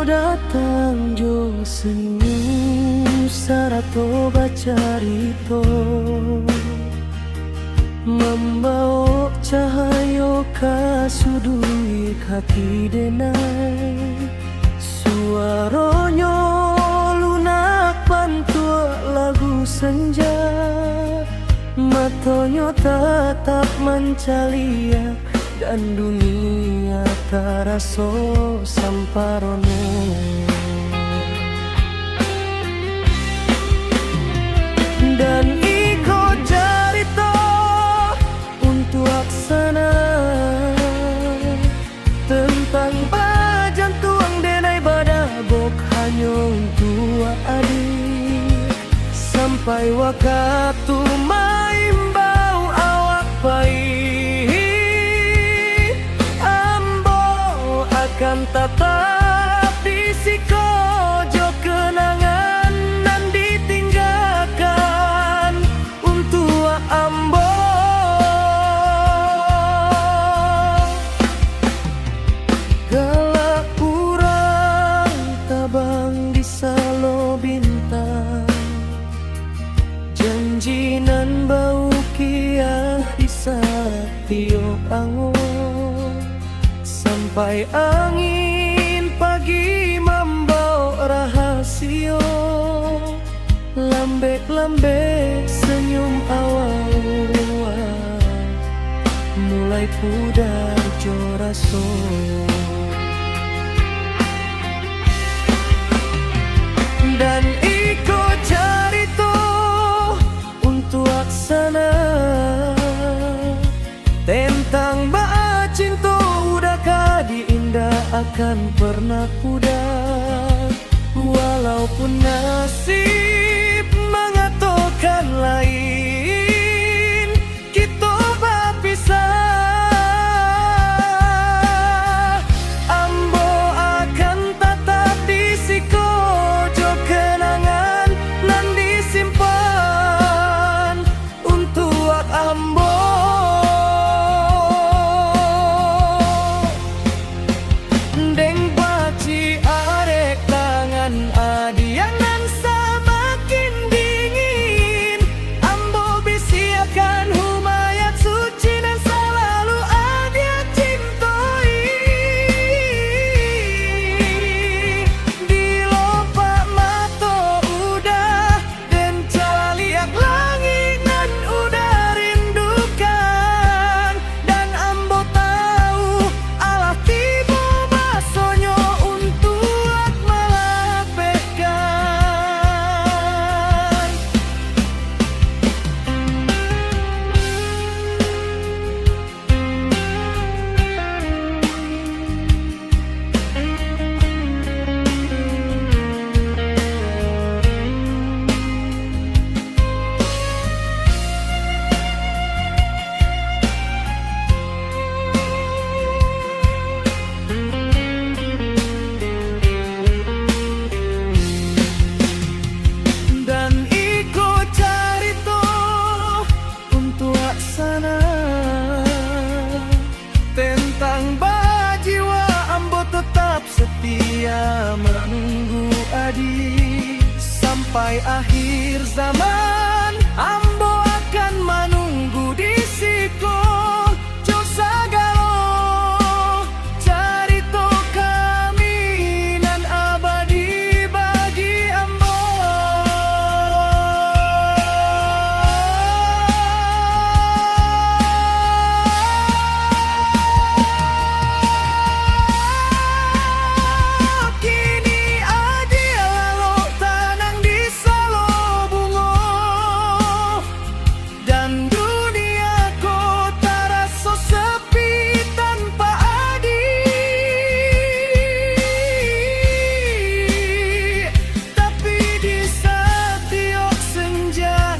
datang jo senyum sarato bacarito, membawa cahaya kasudui hati denai. Suaranya lunak pantua lagu senja, matanya tetap mencalia dan dunia terasa samparono. Dan iko jarito untuk aksana tentang bajan tuang denai badabok hanya untuk adik, sampai waktu maimbau awak pai ambo akan tetap di sikojo kenangan dan ditinggalkan untuk ambo. Galak kurang tabang di salo bintang, janjinan bau kiah di tiup angin, sampai angin pagi membawa rahasia, lambek-lambek senyum awal mulai pudar joraso. Dan iko carito untuk aksana tentang ba cinta udah kadi indah akan pernah pudar, walaupun nasib mengatakan lain kita berpisah. Ambo akan tetap di sikojo kenangan nan disimpan untuk ambo. Deng baci arek tangan adianan semakin dingin, ambo bisi akan humayat suci dan selalu adia cintai. Dilopak mata udah dan caliak langit nan udah rindukan, dan ambo tahu Allah tiba basonyo untuk melapehkan. Dan iko carito untuk aksana tentang bajiwa ambo tetap setia menunggu adik, sampai akhir zaman ambo akan menunggu di siko jo sagalo carito kami nan abadi bagi ambo. Kini adia lalu tanang di salo bungo, dan dunia ko terasa sepi tanpa adik. Tapi di setiap senja,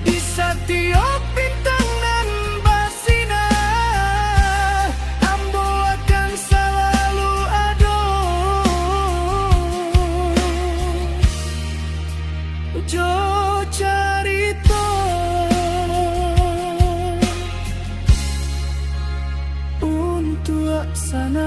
di setiap bintang nan bersinar, ambo akan selalu ada jo carito untuk aksana.